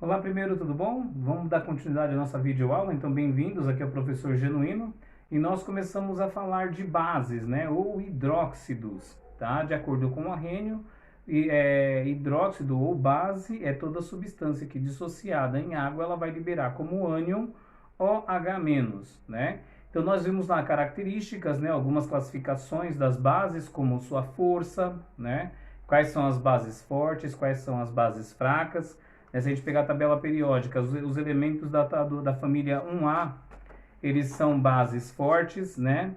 Olá, primeiro, tudo bom? Vamos dar continuidade à nossa videoaula, então bem-vindos, aqui é o professor Genuíno e nós começamos a falar de bases, né, ou hidróxidos, tá? De acordo com o Arrhenius, hidróxido ou base é toda substância que dissociada em água ela vai liberar como ânion OH-, né? Então nós vimos lá características, né, algumas classificações das bases, como sua força, né? Quais são as bases fortes, quais são as bases fracas. Se a gente pegar a tabela periódica, os elementos da família 1A, eles são bases fortes, né?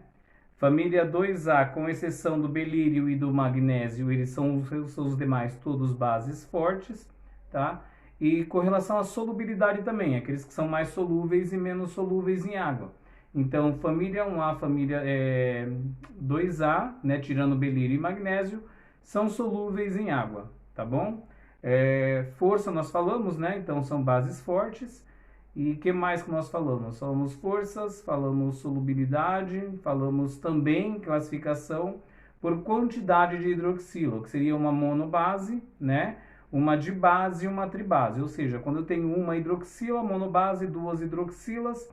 Família 2A, com exceção do belírio e do magnésio, eles são os demais todos bases fortes, tá? E com relação à solubilidade também, aqueles que são mais solúveis e menos solúveis em água. Então, família 1A, família 2A, né, tirando belírio e magnésio, são solúveis em água, tá bom? Força nós falamos, né? Então são bases fortes. E que mais que nós falamos? Falamos forças, falamos solubilidade, falamos também classificação por quantidade de hidroxilo, que seria uma monobase, né? Uma dibase e uma tribase. Ou seja, quando eu tenho uma hidroxila, monobase, duas hidroxilas,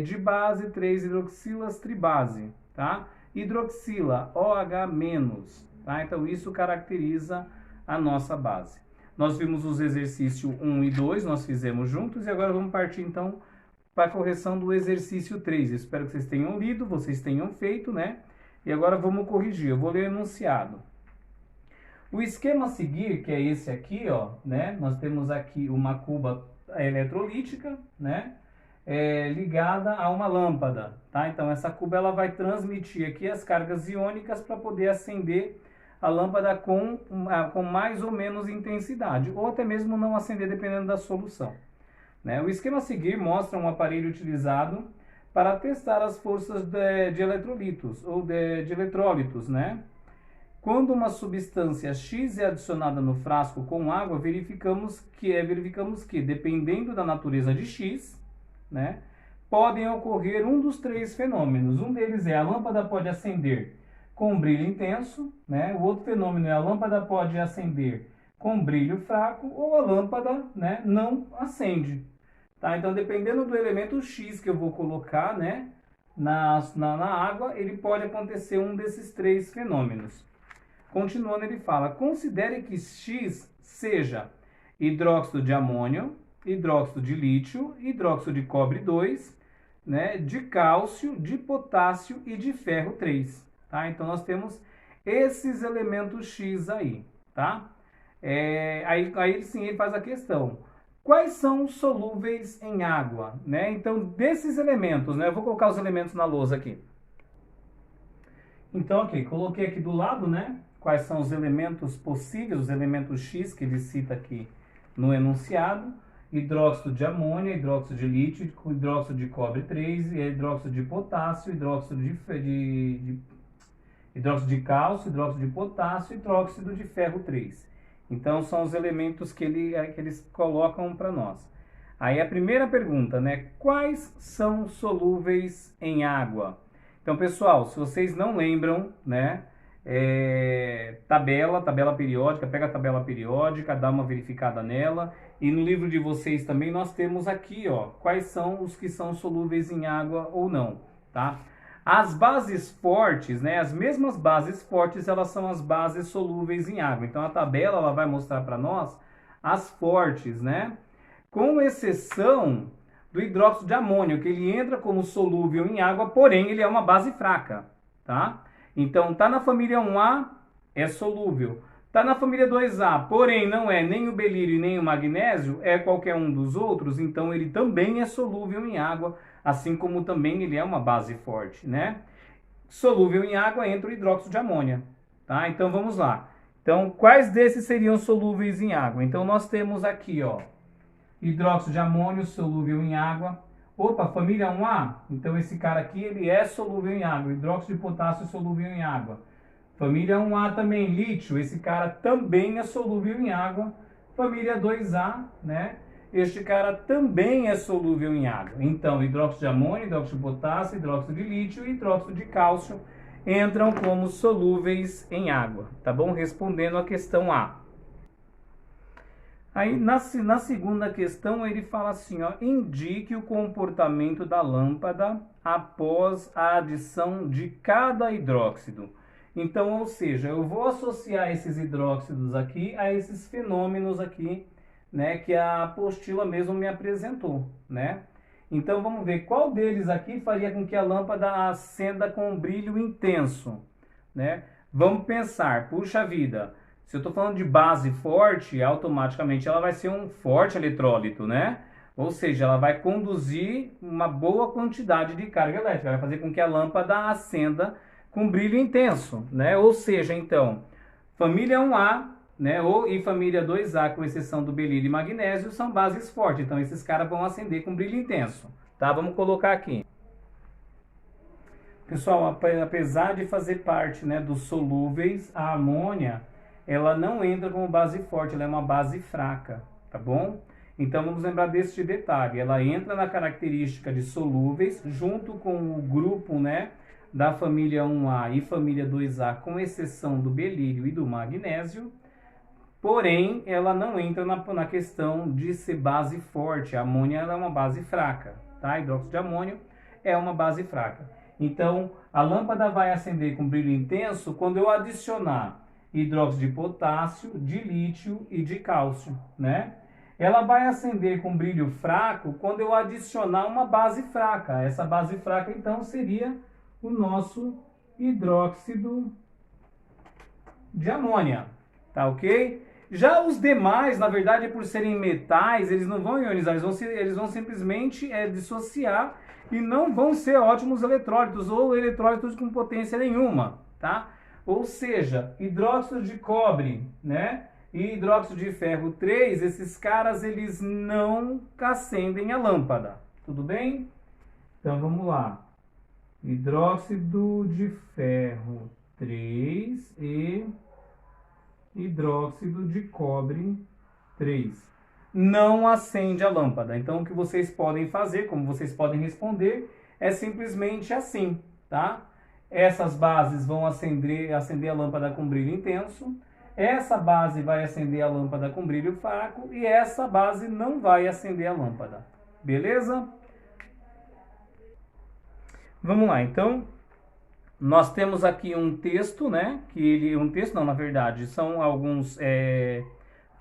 dibase, três hidroxilas, tribase, tá? Hidroxila, OH-, tá? Então isso caracteriza a nossa base. Nós vimos os exercícios 1 e 2, nós fizemos juntos, e agora vamos partir então para a correção do exercício 3. Espero que vocês tenham lido, vocês tenham feito, né? E agora vamos corrigir. Eu vou ler o enunciado. O esquema a seguir, que é esse aqui, ó, né? Nós temos aqui uma cuba eletrolítica, né? Ligada a uma lâmpada, tá? Então essa cuba ela vai transmitir aqui as cargas iônicas para poder acender a lâmpada com mais ou menos intensidade, ou até mesmo não acender dependendo da solução, né? O esquema a seguir mostra um aparelho utilizado para testar as forças de eletrolitos ou de eletrólitos, né? Quando uma substância X é adicionada no frasco com água, verificamos que dependendo da natureza de X, né, podem ocorrer um dos três fenômenos. Um deles é a lâmpada pode acender com brilho intenso, né? O outro fenômeno é a lâmpada pode acender com brilho fraco ou a lâmpada, né, não acende. Tá? Então, dependendo do elemento X que eu vou colocar, né, na água, ele pode acontecer um desses três fenômenos. Continuando, ele fala, considere que X seja hidróxido de amônio, hidróxido de lítio, hidróxido de cobre 2, né, de cálcio, de potássio e de ferro 3. Tá? Então, nós temos esses elementos X aí, tá? Aí sim ele faz a questão. Quais são os solúveis em água? Né? Então, desses elementos, né, eu vou colocar os elementos na lousa aqui. Então, ok, coloquei aqui do lado, né, quais são os elementos possíveis, os elementos X que ele cita aqui no enunciado. Hidróxido de amônia, hidróxido de lítio, hidróxido de cobre 3, hidróxido de potássio, hidróxido de cálcio, hidróxido de potássio e hidróxido de ferro 3. Então, são os elementos que eles colocam para nós. Aí a primeira pergunta, né? Quais são solúveis em água? Então, pessoal, se vocês não lembram, né? Tabela periódica, pega a tabela periódica, dá uma verificada nela. E no livro de vocês também nós temos aqui, ó, quais são os que são solúveis em água ou não, tá? As bases fortes, né, as mesmas bases fortes, elas são as bases solúveis em água. Então a tabela ela vai mostrar para nós as fortes, né? Com exceção do hidróxido de amônio, que ele entra como solúvel em água, porém ele é uma base fraca, tá? Então tá na família 1A, é solúvel. Tá na família 2A, porém não é nem o belírio nem o magnésio, é qualquer um dos outros, então ele também é solúvel em água, assim como também ele é uma base forte, né? Solúvel em água entra o hidróxido de amônia, tá? Então vamos lá. Então, quais desses seriam solúveis em água? Então nós temos aqui, ó, hidróxido de amônio solúvel em água. Opa, família 1A, então esse cara aqui ele é solúvel em água, hidróxido de potássio solúvel em água. Família 1A também, lítio, esse cara também é solúvel em água. Família 2A, né? Este cara também é solúvel em água. Então, hidróxido de amônio, hidróxido de potássio, hidróxido de lítio e hidróxido de cálcio entram como solúveis em água, tá bom? Respondendo a questão A. Aí na segunda questão ele fala assim, ó, indique o comportamento da lâmpada após a adição de cada hidróxido. Então, ou seja, eu vou associar esses hidróxidos aqui a esses fenômenos aqui, né, que a apostila mesmo me apresentou, né? Então vamos ver qual deles aqui faria com que a lâmpada acenda com um brilho intenso, né? Vamos pensar, puxa vida, se eu estou falando de base forte, automaticamente ela vai ser um forte eletrólito, né? Ou seja, ela vai conduzir uma boa quantidade de carga elétrica, vai fazer com que a lâmpada acenda com brilho intenso, né? Ou seja, então, família 1A, né, e família 2A, com exceção do berílio e magnésio, são bases fortes. Então, esses caras vão acender com brilho intenso, tá? Vamos colocar aqui. Pessoal, apesar de fazer parte, né, dos solúveis, a amônia, ela não entra como base forte, ela é uma base fraca, tá bom? Então vamos lembrar deste detalhe, ela entra na característica de solúveis, junto com o grupo, né, da família 1A e família 2A, com exceção do berílio e do magnésio, porém ela não entra na questão de ser base forte, a amônia ela é uma base fraca, tá? Hidróxido de amônio é uma base fraca. Então, a lâmpada vai acender com brilho intenso quando eu adicionar hidróxido de potássio, de lítio e de cálcio, né? Ela vai acender com brilho fraco quando eu adicionar uma base fraca. Essa base fraca, então, seria o nosso hidróxido de amônia, tá ok? Já os demais, na verdade, por serem metais, eles não vão ionizar, eles vão simplesmente dissociar e não vão ser ótimos eletrólitos ou eletrólitos com potência nenhuma, tá? Ou seja, hidróxido de cobre, né? E hidróxido de ferro 3, esses caras eles não acendem a lâmpada, tudo bem? Então vamos lá. Hidróxido de ferro 3 e hidróxido de cobre 3. Não acende a lâmpada. Então, o que vocês podem fazer, como vocês podem responder, é simplesmente assim, tá? Essas bases vão acender a lâmpada com brilho intenso, essa base vai acender a lâmpada com brilho fraco e essa base não vai acender a lâmpada. Beleza? Vamos lá, então. Nós temos aqui um texto, né? Na verdade, são alguns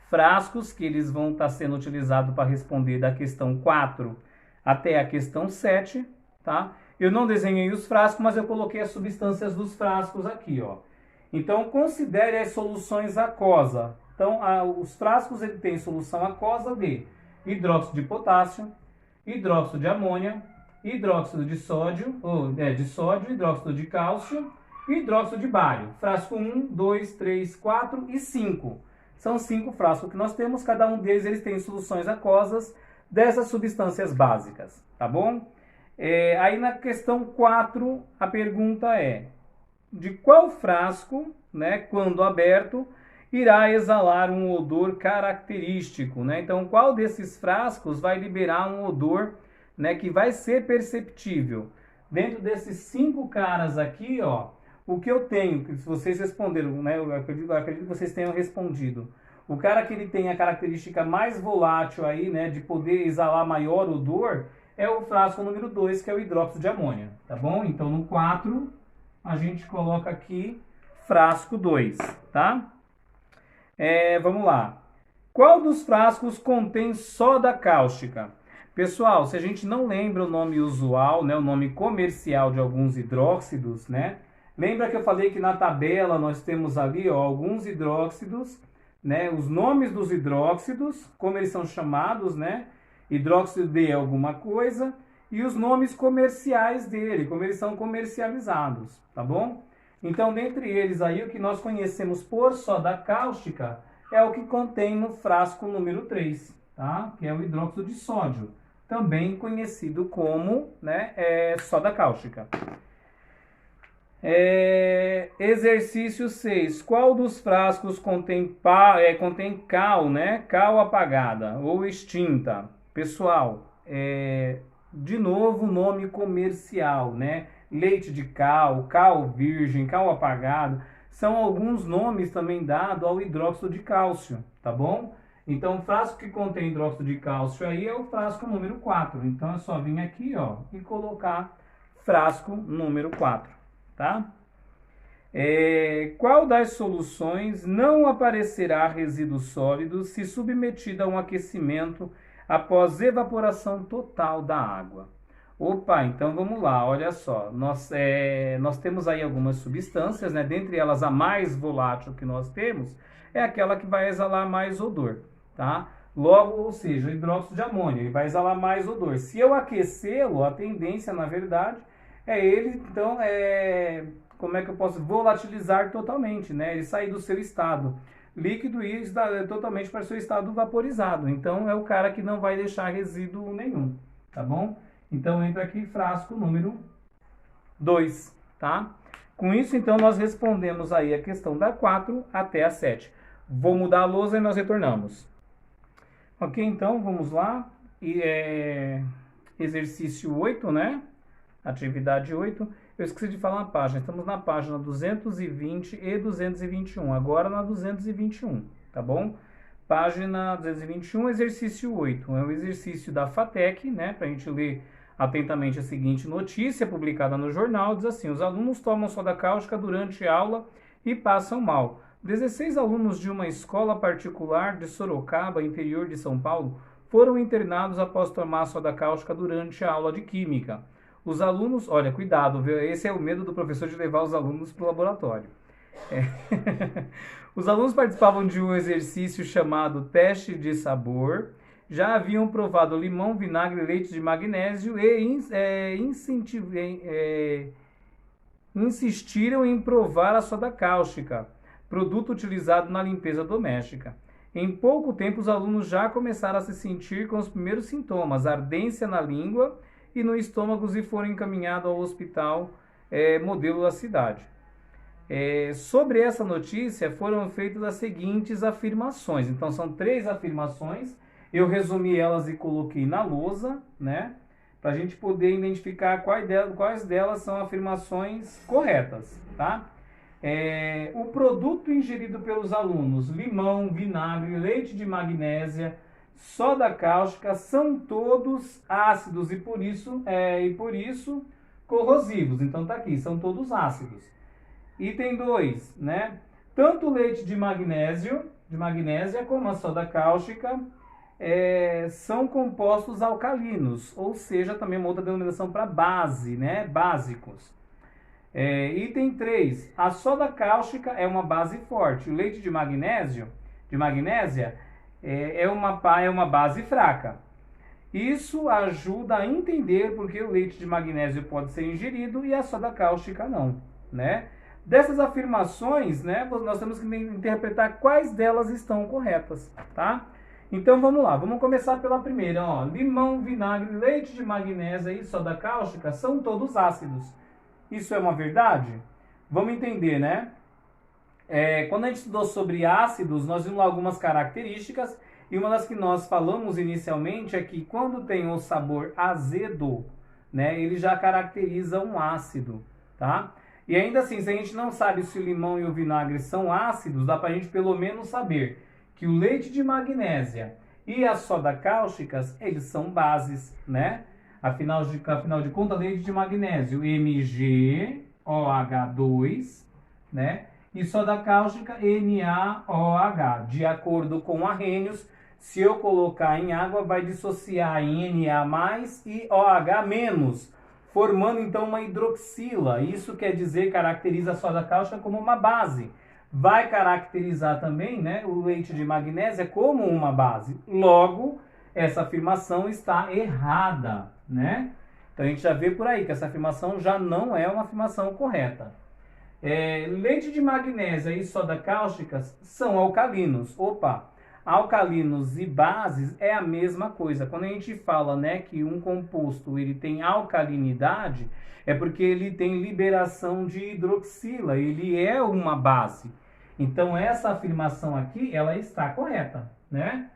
frascos que eles vão estar sendo utilizados para responder da questão 4 até a questão 7, tá? Eu não desenhei os frascos, mas eu coloquei as substâncias dos frascos aqui, ó. Então, considere as soluções aquosa. Então, os frascos ele tem solução aquosa de hidróxido de potássio, hidróxido de amônia, hidróxido de sódio, hidróxido de cálcio e hidróxido de bário. Frasco 1, 2, 3, 4 e 5. São 5 frascos que nós temos, cada um deles eles tem soluções aquosas dessas substâncias básicas, tá bom? Aí na questão 4, a pergunta é, de qual frasco, né, quando aberto, irá exalar um odor característico, né? Então, qual desses frascos vai liberar um odor, né, que vai ser perceptível? Dentro desses 5 caras aqui, ó, o que eu tenho, que vocês responderam, né, eu acredito que vocês tenham respondido. O cara que ele tem a característica mais volátil aí, né, de poder exalar maior odor, é o frasco número 2, que é o hidróxido de amônia, tá bom? Então, no 4, a gente coloca aqui frasco 2, tá? Vamos lá. Qual dos frascos contém soda cáustica? Pessoal, se a gente não lembra o nome usual, né, o nome comercial de alguns hidróxidos, né? Lembra que eu falei que na tabela nós temos ali, ó, alguns hidróxidos, né? Os nomes dos hidróxidos, como eles são chamados, né? Hidróxido de alguma coisa e os nomes comerciais dele, como eles são comercializados, tá bom? Então, dentre eles aí, o que nós conhecemos por soda cáustica é o que contém no frasco número 3, tá? Que é o hidróxido de sódio, também conhecido como, né, soda cáustica. Exercício 6. Qual dos frascos contém cal, né? Cal apagada ou extinta? Pessoal, de novo nome comercial, né? Leite de cal, cal virgem, cal apagado, são alguns nomes também dados ao hidróxido de cálcio, tá bom? Então, o frasco que contém hidróxido de cálcio aí é o frasco número 4. Então, é só vir aqui, ó, e colocar frasco número 4, tá? Qual das soluções não aparecerá resíduos sólidos se submetida a um aquecimento após evaporação total da água? Opa, então vamos lá, olha só, nós temos aí algumas substâncias, né? Dentre elas a mais volátil que nós temos é aquela que vai exalar mais odor, tá? Logo, ou seja, o hidróxido de amônio, ele vai exalar mais odor. Se eu aquecê-lo, a tendência, na verdade, é ele, então, como é que eu posso volatilizar totalmente, né? Ele sair do seu estado líquido e totalmente para o seu estado vaporizado. Então, é o cara que não vai deixar resíduo nenhum, tá bom? Então, entra aqui frasco número 2, tá? Com isso, então, nós respondemos aí a questão da 4 até a 7. Vou mudar a lousa e nós retornamos. Ok, então, vamos lá. Exercício 8, né? Atividade 8. Eu esqueci de falar uma página. Estamos na página 220 e 221. Agora na 221, tá bom? Página 221, exercício 8. É um exercício da FATEC, né? Para a gente ler atentamente a seguinte notícia publicada no jornal. Diz assim: os alunos tomam soda cáustica durante a aula e passam mal. 16 alunos de uma escola particular de Sorocaba, interior de São Paulo, foram internados após tomar soda cáustica durante a aula de química. Os alunos, olha, cuidado, viu? Esse é o medo do professor de levar os alunos para o laboratório. Os alunos participavam de um exercício chamado teste de sabor, já haviam provado limão, vinagre, leite de magnésio e insistiram em provar a soda cáustica, produto utilizado na limpeza doméstica. Em pouco tempo, os alunos já começaram a se sentir com os primeiros sintomas, ardência na língua e no estômago, e foram encaminhados ao hospital modelo da cidade. Sobre essa notícia foram feitas as seguintes afirmações. Então, são 3 afirmações. Eu resumi elas e coloquei na lousa, né? Para a gente poder identificar quais delas são afirmações corretas, tá? O produto ingerido pelos alunos, limão, vinagre, leite de magnésia, soda cáustica, são todos ácidos e por isso corrosivos. Então tá aqui, são todos ácidos. Item 2, né? Tanto o leite de magnésia como a soda cáustica são compostos alcalinos, ou seja, também uma outra denominação para base, né? Básicos. Item 3, a soda cáustica é uma base forte. O leite de magnésia é uma base fraca. Isso ajuda a entender porque o leite de magnésia pode ser ingerido e a soda cáustica não, né? Dessas afirmações, né, nós temos que interpretar quais delas estão corretas, tá? Então vamos lá, vamos começar pela primeira, ó. Limão, vinagre, leite de magnésia e soda cáustica são todos ácidos. Isso é uma verdade? Vamos entender, né? Quando a gente estudou sobre ácidos, nós vimos algumas características e uma das que nós falamos inicialmente é que quando tem o sabor azedo, né, ele já caracteriza um ácido, tá? E ainda assim, se a gente não sabe se o limão e o vinagre são ácidos, dá pra gente pelo menos saber que o leite de magnésia e as soda cáusticas, eles são bases, né? Afinal de contas, leite de magnésio, MgOH2, né? E soda cáustica, NaOH. De acordo com Arrhenius, se eu colocar em água, vai dissociar em Na+, e OH-, formando então uma hidroxila. Isso quer dizer, caracteriza a soda cáustica como uma base. Vai caracterizar também, né, o leite de magnésia como uma base. Logo, essa afirmação está errada, né? Então a gente já vê por aí que essa afirmação já não é uma afirmação correta. Leite de magnésia e soda cáusticas são alcalinos. Opa! Alcalinos e bases é a mesma coisa. Quando a gente fala, né, que um composto ele tem alcalinidade, é porque ele tem liberação de hidroxila, ele é uma base. Então essa afirmação aqui, ela está correta, né?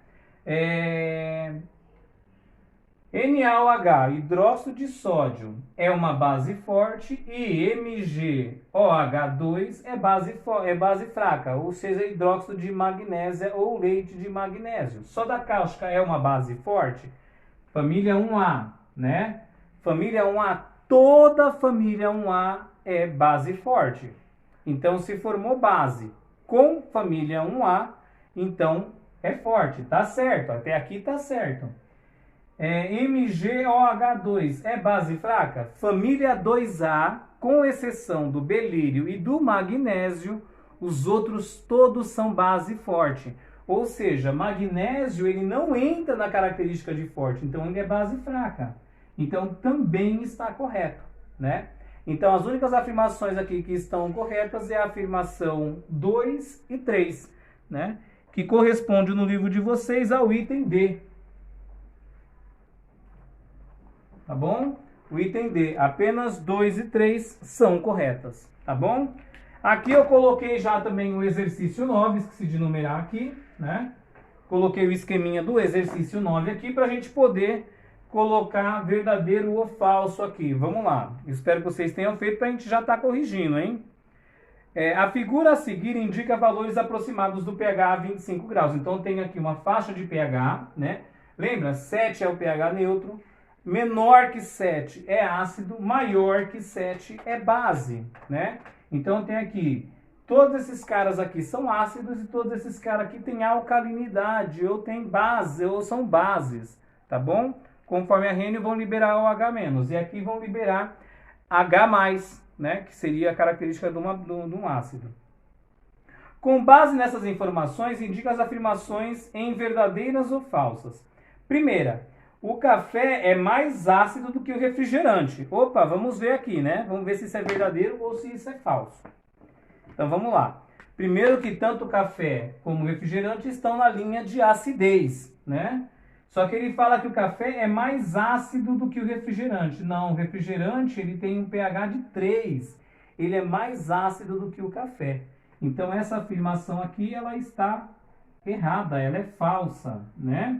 NaOH, hidróxido de sódio, é uma base forte e MgOH2 é base fraca, ou seja, hidróxido de magnésia ou leite de magnésio. Soda cáustica é uma base forte? Família 1A, né? Família 1A, toda família 1A é base forte. Então, se formou base com família 1A, então é forte, tá certo, até aqui tá certo. MgOH2 é base fraca? Família 2A, com exceção do belírio e do magnésio, os outros todos são base forte. Ou seja, magnésio ele não entra na característica de forte, então ele é base fraca. Então também está correto, né? Então as únicas afirmações aqui que estão corretas é a afirmação 2 e 3, né? Que corresponde no livro de vocês ao item D. Tá bom? O item D, apenas 2 e 3 são corretas, tá bom? Aqui eu coloquei já também o exercício 9, esqueci de numerar aqui, né? Coloquei o esqueminha do exercício 9 aqui para a gente poder colocar verdadeiro ou falso aqui. Vamos lá. Espero que vocês tenham feito para a gente já estar corrigindo, hein? A figura a seguir indica valores aproximados do pH a 25 graus. Então tem aqui uma faixa de pH, né? Lembra? 7 é o pH neutro. Menor que 7 é ácido, maior que 7 é base, né? Então tem aqui, todos esses caras aqui são ácidos e todos esses caras aqui têm alcalinidade, ou tem base, ou são bases, tá bom? Conforme a Rênio vão liberar OH-, e aqui vão liberar H+, né? Que seria a característica de um ácido. Com base nessas informações, indica as afirmações em verdadeiras ou falsas. Primeira, o café é mais ácido do que o refrigerante. Opa, vamos ver aqui, né? Vamos ver se isso é verdadeiro ou se isso é falso. Então vamos lá. Primeiro que tanto o café como o refrigerante estão na linha de acidez, né? Só que ele fala que o café é mais ácido do que o refrigerante. Não, o refrigerante ele tem um pH de 3. Ele é mais ácido do que o café. Então essa afirmação aqui ela está errada, ela é falsa, né?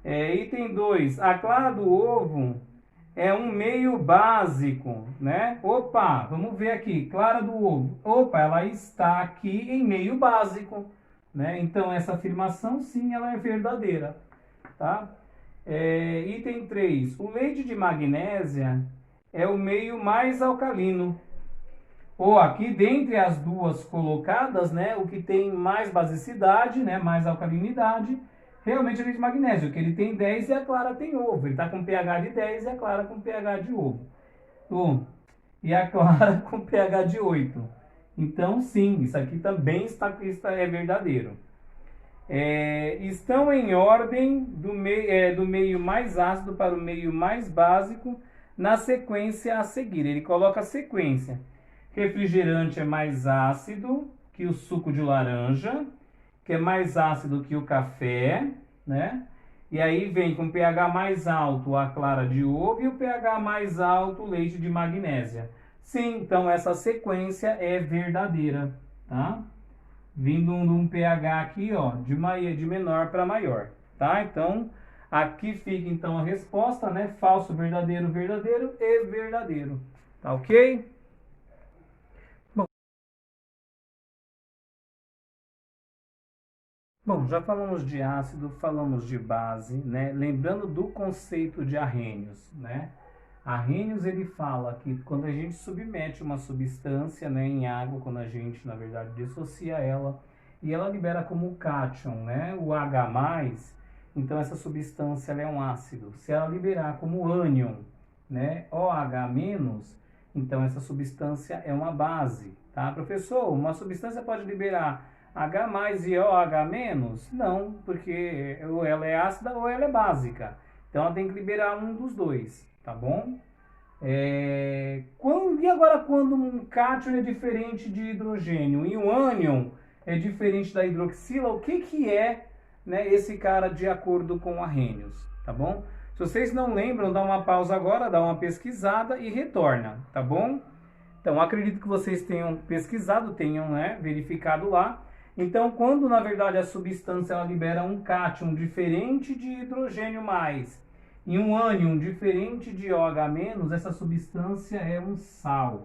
Item 2, a clara do ovo é um meio básico, né? Opa, vamos ver aqui, clara do ovo. Opa, ela está aqui em meio básico, né? Então essa afirmação sim, ela é verdadeira, tá? Item 3, o leite de magnésia é o meio mais alcalino. Ou aqui, dentre as duas colocadas, né? O que tem mais basicidade, né? Mais alcalinidade, realmente é leite de magnésio, que ele tem 10 e a clara tem ovo. Ele está com pH de 10 e a clara com pH de ovo. E a clara com pH de 8. Então, sim, isso aqui também é verdadeiro. Estão em ordem do meio mais ácido para o meio mais básico na sequência a seguir. Ele coloca a sequência. Refrigerante é mais ácido que o suco de laranja, que é mais ácido que o café, né? E aí vem com pH mais alto a clara de ovo e o pH mais alto o leite de magnésia. Sim, então essa sequência é verdadeira, tá? Vindo de um pH aqui, ó, de menor para maior, tá? Então, aqui fica então a resposta, né? Falso, verdadeiro, verdadeiro e verdadeiro, tá ok? Bom, já falamos de ácido, falamos de base, né? Lembrando do conceito de Arrhenius, né? Arrhenius ele fala que quando a gente submete uma substância, né, em água, quando a gente, na verdade, dissocia ela, e ela libera como cátion, né, o H+, então essa substância ela é um ácido. Se ela liberar como ânion, né, OH-, então essa substância é uma base, tá? Professor, uma substância pode liberar H+ e OH-? Não, porque ou ela é ácida ou ela é básica. Então ela tem que liberar um dos dois, tá bom? E agora quando um cátion é diferente de hidrogênio e um ânion é diferente da hidroxila, o que é, né, esse cara de acordo com Arrhenius, tá bom? Se vocês não lembram, dá uma pausa agora, dá uma pesquisada e retorna, tá bom? Então acredito que vocês tenham pesquisado, tenham, né, verificado lá. Então, quando na verdade a substância ela libera um cátion diferente de hidrogênio mais e um ânion diferente de OH-, essa substância é um sal,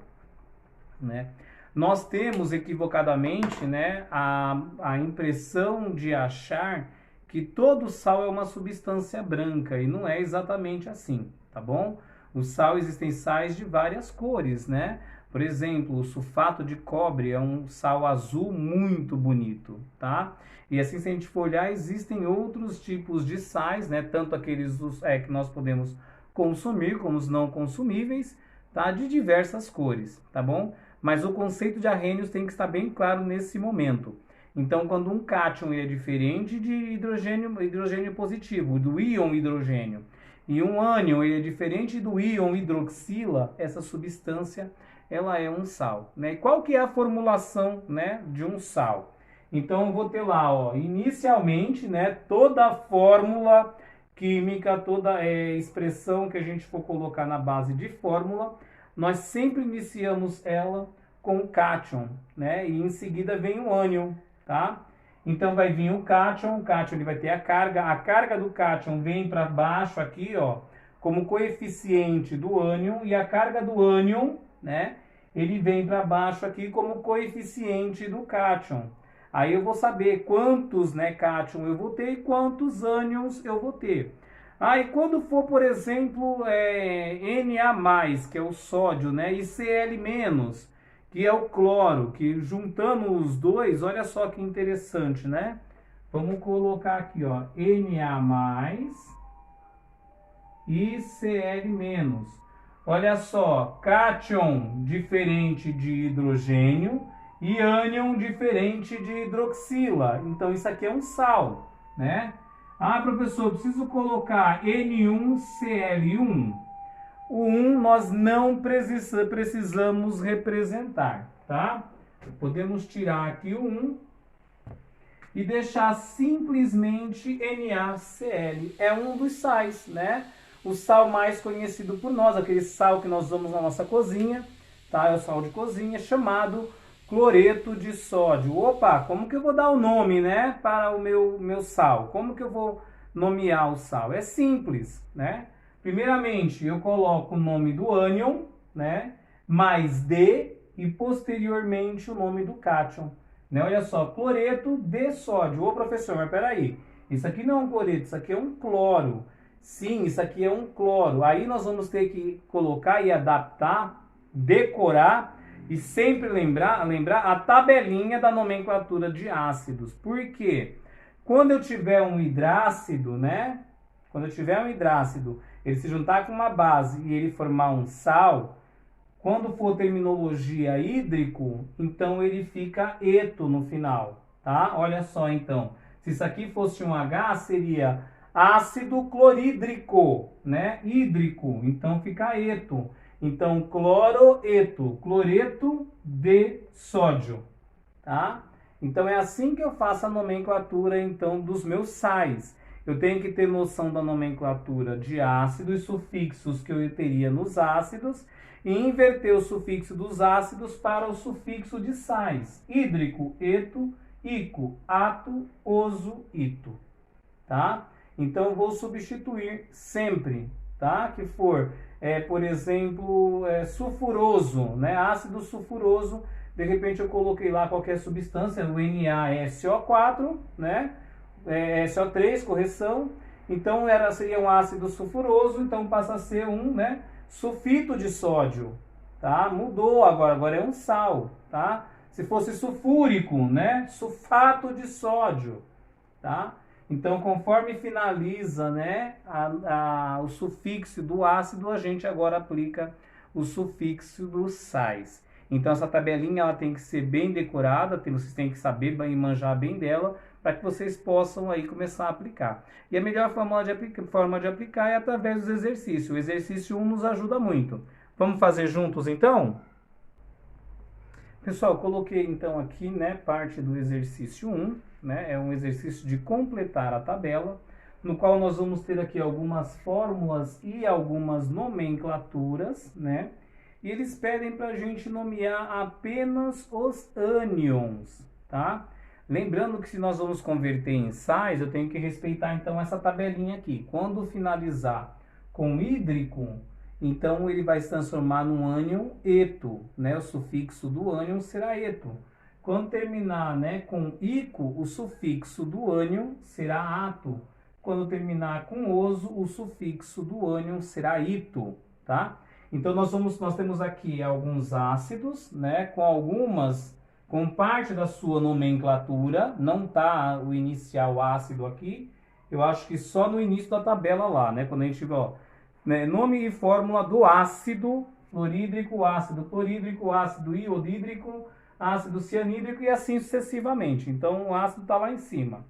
né? Nós temos equivocadamente, né, a impressão de achar que todo sal é uma substância branca, e não é exatamente assim, tá bom? O sal, existem sais de várias cores, né? Por exemplo, o sulfato de cobre é um sal azul muito bonito, tá? E assim, se a gente for olhar, existem outros tipos de sais, né? Tanto aqueles que nós podemos consumir, como os não consumíveis, tá? De diversas cores, tá bom? Mas o conceito de arrênios tem que estar bem claro nesse momento. Então, quando um cátion é diferente de hidrogênio positivo, do íon hidrogênio, e um ânion ele é diferente do íon hidroxila, essa substância ela é um sal, né? E qual que é a formulação, né, de um sal? Então, eu vou ter lá, ó, inicialmente, né, toda a fórmula química, toda expressão que a gente for colocar na base de fórmula, nós sempre iniciamos ela com o cátion, né? E em seguida vem o ânion, tá? Então vai vir o cátion ele vai ter a carga do cátion vem para baixo aqui, ó, como coeficiente do ânion, e a carga do ânion, né, ele vem para baixo aqui como coeficiente do cátion. Aí eu vou saber quantos, né, cátion eu vou ter e quantos ânions eu vou ter. E quando for, por exemplo, Na+, que é o sódio, né, e Cl-, que é o cloro, que juntando os dois, olha só que interessante, né? Vamos colocar aqui, ó, Na+, e Cl-. Olha só, cátion diferente de hidrogênio e ânion diferente de hidroxila. Então isso aqui é um sal, né? Professor, preciso colocar N1Cl1. O 1 nós não precisamos representar, tá? Podemos tirar aqui o 1 e deixar simplesmente NaCl. É um dos sais, né? O sal mais conhecido por nós, aquele sal que nós usamos na nossa cozinha, tá? É o sal de cozinha, chamado cloreto de sódio. Opa, como que eu vou dar o nome, né, para o meu sal? Como que eu vou nomear o sal? É simples, né? Primeiramente, eu coloco o nome do ânion, né, mais D, e posteriormente o nome do cátion. Né? Olha só, cloreto de sódio. Ô professor, mas peraí, isso aqui não é um cloreto, isso aqui é um cloro. Sim, isso aqui é um cloro. Aí nós vamos ter que colocar e adaptar, decorar e sempre lembrar a tabelinha da nomenclatura de ácidos. Por quê? Quando eu tiver um hidrácido, né? Quando eu tiver um hidrácido, ele se juntar com uma base e ele formar um sal, quando for terminologia hídrico, então ele fica eto no final, tá? Olha só então, se isso aqui fosse um H, seria ácido clorídrico, né? Hídrico, então fica eto. Então, cloroeto, cloreto de sódio, tá? Então, é assim que eu faço a nomenclatura, então, dos meus sais. Eu tenho que ter noção da nomenclatura de ácidos, sufixos que eu teria nos ácidos, e inverter o sufixo dos ácidos para o sufixo de sais. Hídrico, eto, ico, ato, oso, ito, tá? Então, eu vou substituir sempre, tá? Que for, por exemplo, sulfuroso, né? Ácido sulfuroso, de repente eu coloquei lá qualquer substância, o NaSO4, né? SO3, correção. Então, seria um ácido sulfuroso, então passa a ser um, né, sulfito de sódio, tá? Mudou agora é um sal, tá? Se fosse sulfúrico, né, sulfato de sódio, tá? Então, conforme finaliza, né, o sufixo do ácido, a gente agora aplica o sufixo dos sais. Então, essa tabelinha ela tem que ser bem decorada, vocês têm que saber e manjar bem dela, para que vocês possam aí começar a aplicar. E a melhor forma de aplicar é através dos exercícios. O exercício 1 nos ajuda muito. Vamos fazer juntos, então? Pessoal, coloquei então aqui, né, parte do exercício 1, né, é um exercício de completar a tabela, no qual nós vamos ter aqui algumas fórmulas e algumas nomenclaturas, né, e eles pedem para a gente nomear apenas os ânions, tá? Lembrando que se nós vamos converter em sais, eu tenho que respeitar então essa tabelinha aqui. Quando finalizar com hídrico, então ele vai se transformar num ânion eto, né? O sufixo do ânion será eto. Quando terminar, né, com ico, o sufixo do ânion será ato. Quando terminar com oso, o sufixo do ânion será ito, tá? Então nós temos aqui alguns ácidos, né, com parte da sua nomenclatura, não tá o inicial ácido aqui. Eu acho que só no início da tabela lá, né, quando a gente tiver, ó, né, nome e fórmula do ácido fluorídrico, ácido clorídrico, ácido iodídrico, ácido cianídrico e assim sucessivamente. Então o ácido está lá em cima.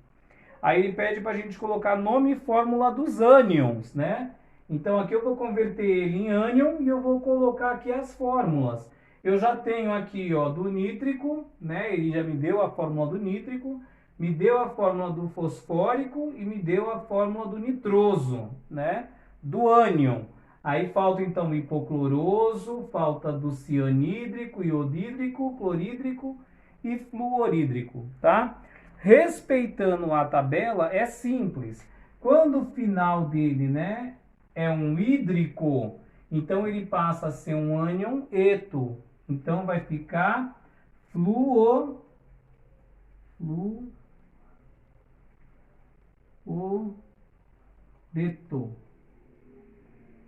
Aí ele pede para a gente colocar nome e fórmula dos ânions, né? Então aqui eu vou converter ele em ânion e eu vou colocar aqui as fórmulas. Eu já tenho aqui, ó, do nítrico, né? Ele já me deu a fórmula do nítrico, me deu a fórmula do fosfórico e me deu a fórmula do nitroso, né? Do ânion. Aí falta então o hipocloroso, falta do cianídrico, iodídrico, clorídrico e fluorídrico, tá? Respeitando a tabela é simples. Quando o final dele, né, é um hídrico, então ele passa a ser um ânion eto. Então vai ficar fluoreto.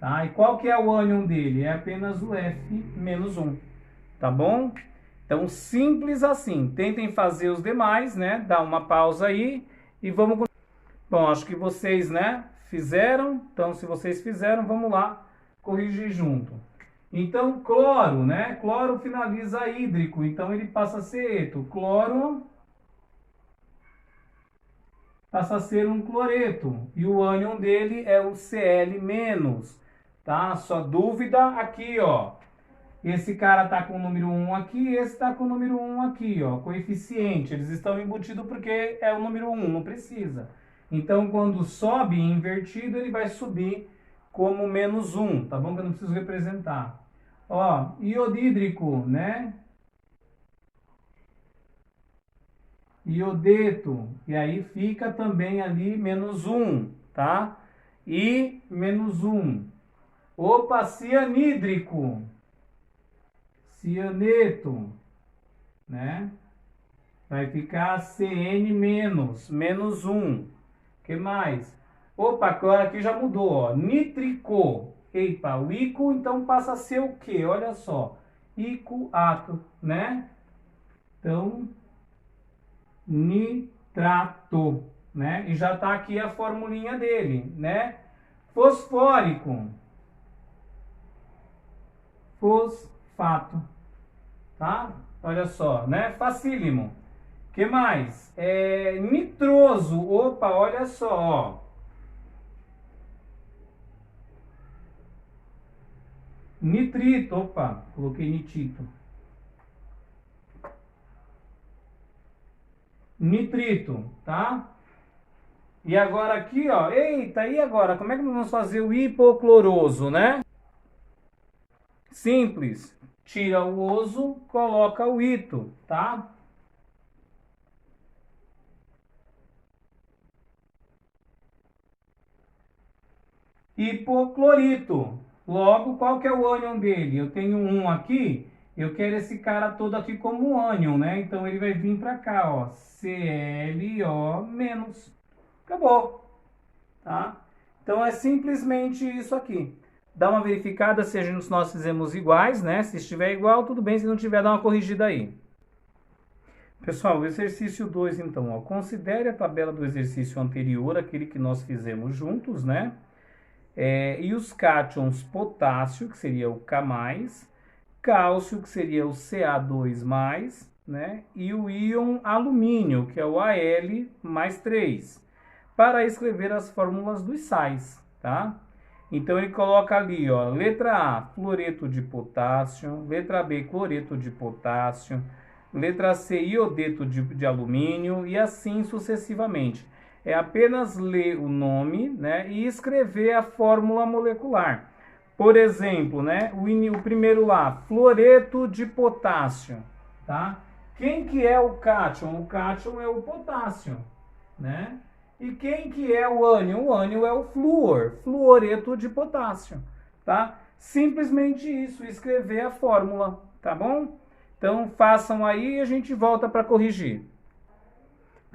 Tá? E qual que é o ânion dele? É apenas o F-1, tá bom? Então, simples assim. Tentem fazer os demais, né? Dá uma pausa aí e vamos... Bom, acho que vocês, né, fizeram. Então, se vocês fizeram, vamos lá corrigir junto. Então, cloro, né? Cloro finaliza hídrico, então ele passa a ser eto. Cloro passa a ser um cloreto. E o ânion dele é o Cl-, tá? Só dúvida aqui, ó. Esse cara tá com o número 1 aqui, esse tá com o número 1 aqui, ó. Coeficiente, eles estão embutidos porque é o número 1, não precisa. Então, quando sobe invertido, ele vai subir como -1, tá bom? Que eu não preciso representar. Ó, iodídrico, né? Iodeto, e aí fica também ali -1, tá? E -1. Opa, cianídrico. Cianeto, né? Vai ficar CN-, -1. Que mais? Opa, agora aqui já mudou, ó. Nitrico. Epa, o ico então passa a ser o quê? Olha só. Ico-ato, né? Então, nitrato, né? E já tá aqui a formulinha dele, né? Fosfórico. Fosfato. Tá? Olha só, né? Facílimo. Que mais? Nitroso. Opa, olha só, ó. Nitrito. Opa, coloquei nitito. Nitrito, tá? E agora aqui, ó. Eita, e agora? Como é que nós vamos fazer o hipocloroso, né? Simples. Tira o oso, coloca o ito, tá? Hipoclorito. Logo, qual que é o ânion dele? Eu tenho um aqui, eu quero esse cara todo aqui como um ânion, né? Então ele vai vir para cá, ó. ClO-. Acabou, tá? Então é simplesmente isso aqui. Dá uma verificada se nós fizemos iguais, né? Se estiver igual, tudo bem. Se não tiver, dá uma corrigida aí. Pessoal, o exercício 2, então, ó. Considere a tabela do exercício anterior, aquele que nós fizemos juntos, né? E os cátions potássio, que seria o K+, cálcio, que seria o Ca2+, né? E o íon alumínio, que é o Al+3, para escrever as fórmulas dos sais, tá? Então ele coloca ali, ó, letra A, fluoreto de potássio, letra B, cloreto de potássio, letra C, iodeto de alumínio e assim sucessivamente. É apenas ler o nome, né, e escrever a fórmula molecular. Por exemplo, né, o primeiro lá, fluoreto de potássio, tá? Quem que é o cátion? O cátion é o potássio, né? E quem que é o ânion? O ânion é o flúor, fluoreto de potássio, tá? Simplesmente isso, escrever a fórmula, tá bom? Então façam aí e a gente volta para corrigir.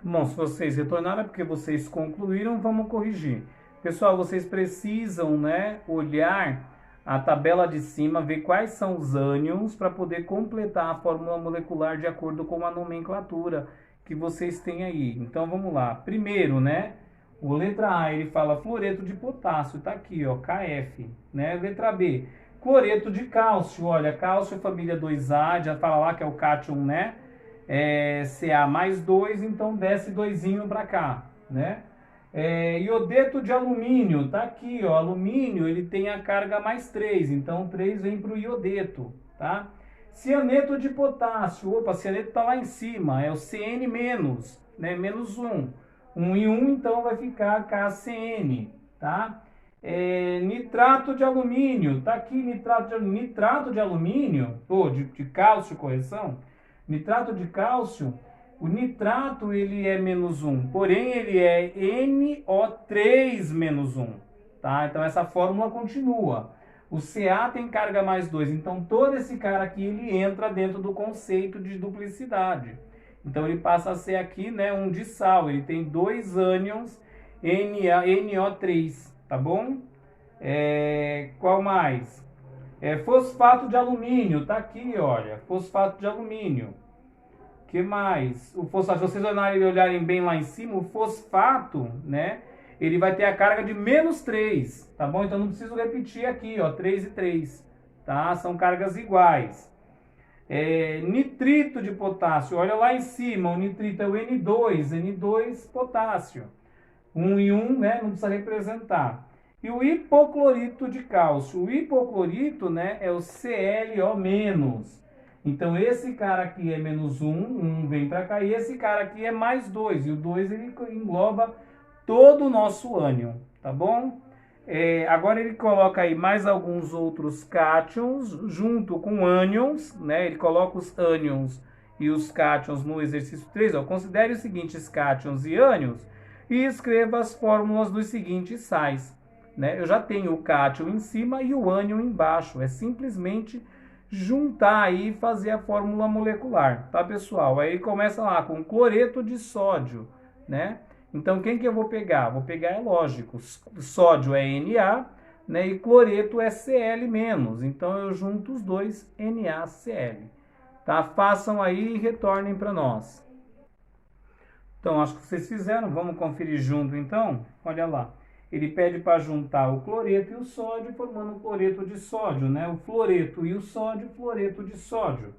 Bom, se vocês retornaram é porque vocês concluíram, vamos corrigir. Pessoal, vocês precisam, né, olhar a tabela de cima, ver quais são os ânions para poder completar a fórmula molecular de acordo com a nomenclatura que vocês têm aí. Então vamos lá. Primeiro, né, o letra A, ele fala fluoreto de potássio, tá aqui, ó, KF, né? Letra B, cloreto de cálcio, olha, cálcio família 2A, já fala lá que é o cátion, né? Ca mais 2, então desce 2 para cá, né? Iodeto de alumínio, tá aqui, ó, alumínio, ele tem a carga mais 3, então 3 vem para o iodeto, tá? Cianeto de potássio, opa, cianeto tá lá em cima, é o Cn-, né, menos 1. 1 e 1, então vai ficar KCN, tá? Nitrato de alumínio, tá aqui nitrato de alumínio, ou de cálcio, correção, nitrato de cálcio, o nitrato ele é menos 1, porém ele é NO3 menos 1, tá? Então essa fórmula continua. O Ca tem carga mais 2, então todo esse cara aqui ele entra dentro do conceito de duplicidade. Então ele passa a ser aqui, né, um dissal, ele tem 2 ânions NO3, tá bom? Qual mais? Fosfato de alumínio, tá aqui, olha, fosfato de alumínio. Que mais? O fosfato, se vocês olharem bem lá em cima, o fosfato, né, ele vai ter a carga de menos 3, tá bom? Então não preciso repetir aqui, ó, 3 e 3, tá? São cargas iguais. Nitrito de potássio, olha lá em cima, o nitrito é o N2 potássio. 1 e 1, né, não precisa representar. E o hipoclorito de cálcio, o hipoclorito, né, é o ClO-. Então esse cara aqui é menos 1, 1 vem para cá, e esse cara aqui é mais 2, e o 2 ele engloba todo o nosso ânion, tá bom? Agora ele coloca aí mais alguns outros cátions junto com ânions, né? Ele coloca os ânions e os cátions no exercício 3, ó. Considere os seguintes cátions e ânions e escreva as fórmulas dos seguintes sais, né? Eu já tenho o cátion em cima e o ânion embaixo, é simplesmente juntar aí e fazer a fórmula molecular, tá, pessoal? Aí começa lá com cloreto de sódio, né? Então, quem que eu vou pegar? Vou pegar, é lógico, sódio é Na, né? E cloreto é Cl-. Então, eu junto os dois, NaCl. Tá? Façam aí e retornem para nós. Então, acho que vocês fizeram. Vamos conferir junto, então? Olha lá. Ele pede para juntar o cloreto e o sódio, formando um cloreto de sódio, né? O fluoreto e o sódio, fluoreto de sódio.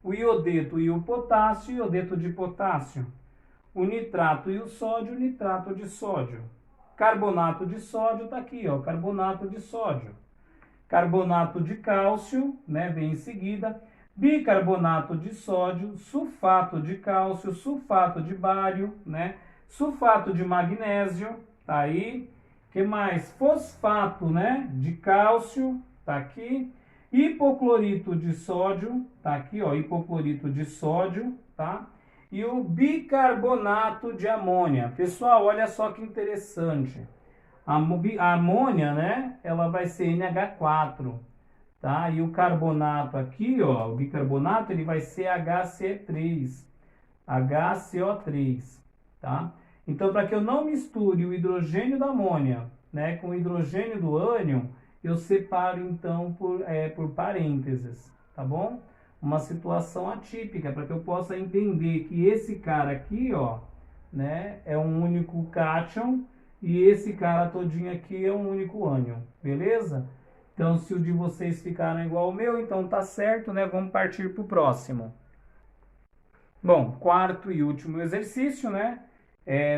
O iodeto e o potássio, iodeto de potássio. O nitrato e o sódio, nitrato de sódio. Carbonato de sódio tá aqui, ó, carbonato de sódio. Carbonato de cálcio, né, vem em seguida. Bicarbonato de sódio, sulfato de cálcio, sulfato de bário, né? Sulfato de magnésio, tá aí. Que mais? Fosfato, né, de cálcio, tá aqui. Hipoclorito de sódio, tá aqui, ó, hipoclorito de sódio, tá? E o bicarbonato de amônia. Pessoal, olha só que interessante. A amônia, né, ela vai ser NH4, tá? E o carbonato aqui, ó, o bicarbonato, ele vai ser HC3, HCO3, tá? Então, para que eu não misture o hidrogênio da amônia, né, com o hidrogênio do ânion, eu separo, então, por parênteses, tá bom? Uma situação atípica, para que eu possa entender que esse cara aqui, ó, né, é um único cátion e esse cara todinho aqui é um único ânion, beleza? Então, se o de vocês ficaram igual ao meu, então tá certo, né? Vamos partir para o próximo. Bom, quarto e último exercício, né?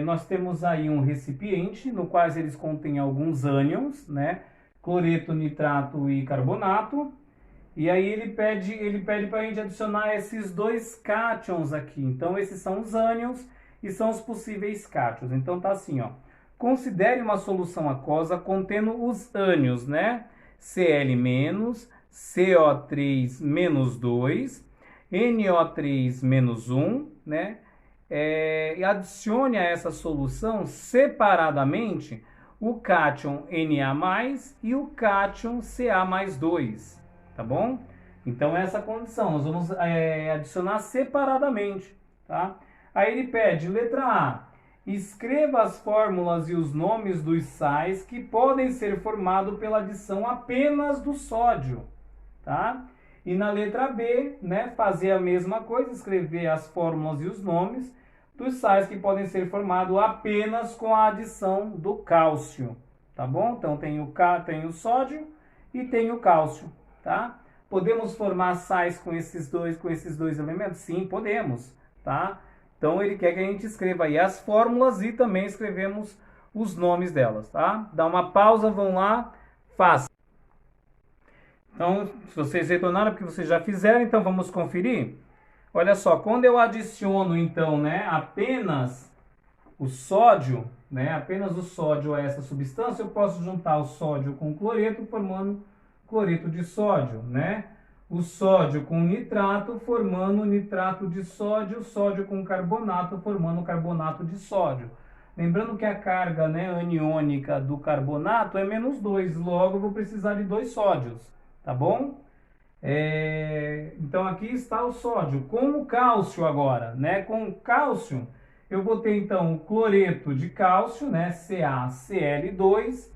Nós temos aí um recipiente no qual eles contêm alguns ânions, né? Cloreto, nitrato e carbonato. E aí ele pede para a gente adicionar esses dois cátions aqui. Então, esses são os ânions e são os possíveis cátions. Então, tá assim, ó. Considere uma solução aquosa contendo os ânions, né? Cl-, CO3-2, NO3-1, né? e adicione a essa solução separadamente o cátion Na+, e o cátion Ca+2, tá bom? Então essa condição, nós vamos adicionar separadamente, tá? Aí ele pede, letra A, escreva as fórmulas e os nomes dos sais que podem ser formados pela adição apenas do sódio, tá? E na letra B, né, fazer a mesma coisa, escrever as fórmulas e os nomes dos sais que podem ser formados apenas com a adição do cálcio, tá bom? Então tem o sódio e tem o cálcio, tá? Podemos formar sais com esses dois elementos? Sim, podemos, tá? Então ele quer que a gente escreva aí as fórmulas e também escrevemos os nomes delas, tá? Dá uma pausa, vão lá, faça. Então, se vocês retornaram, porque vocês já fizeram, então vamos conferir. Olha só, quando eu adiciono, então, né, apenas o sódio a essa substância, eu posso juntar o sódio com o cloreto, formando cloreto de sódio, né? O sódio com nitrato, formando nitrato de sódio, sódio com carbonato, formando carbonato de sódio. Lembrando que a carga, né, aniônica do carbonato é -2, logo eu vou precisar de 2 sódios, tá bom? Então aqui está o sódio, com o cálcio agora, né? Com o cálcio, eu vou ter então o cloreto de cálcio, né? CaCl2,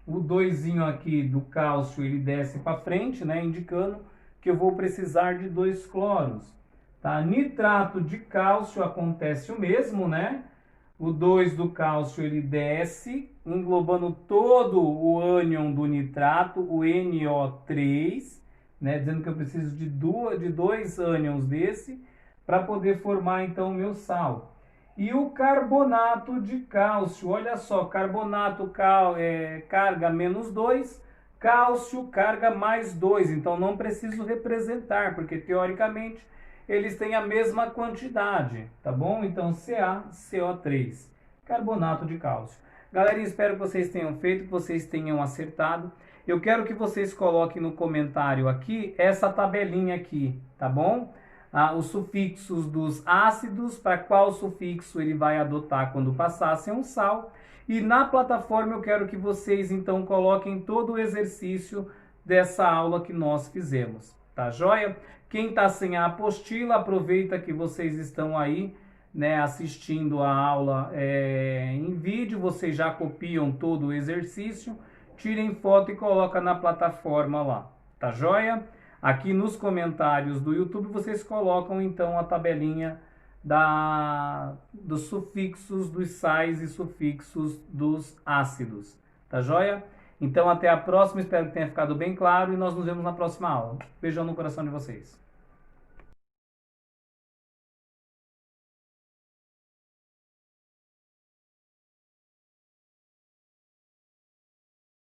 o 2 aqui do cálcio ele desce para frente, né? Indicando que eu vou precisar de 2 cloros, tá? Nitrato de cálcio acontece o mesmo, né? O 2 do cálcio ele desce, englobando todo o ânion do nitrato, o NO3, né, dizendo que eu preciso de 2 ânions desse para poder formar então o meu sal. E o carbonato de cálcio, olha só, carbonato carga -2, cálcio carga +2, então não preciso representar, porque teoricamente eles têm a mesma quantidade, tá bom? Então CaCO3, carbonato de cálcio. Galera, espero que vocês tenham feito, que vocês tenham acertado. Eu quero que vocês coloquem no comentário aqui essa tabelinha aqui, tá bom? Os sufixos dos ácidos, para qual sufixo ele vai adotar quando passassem um sal. E na plataforma eu quero que vocês então coloquem todo o exercício dessa aula que nós fizemos, tá joia? Quem está sem a apostila, aproveita que vocês estão aí, né, assistindo a aula em vídeo, vocês já copiam todo o exercício, tirem foto e coloca na plataforma lá, tá joia? Aqui nos comentários do YouTube vocês colocam então a tabelinha dos sufixos dos sais e sufixos dos ácidos, tá joia? Então até a próxima, espero que tenha ficado bem claro e nós nos vemos na próxima aula. Beijão no coração de vocês.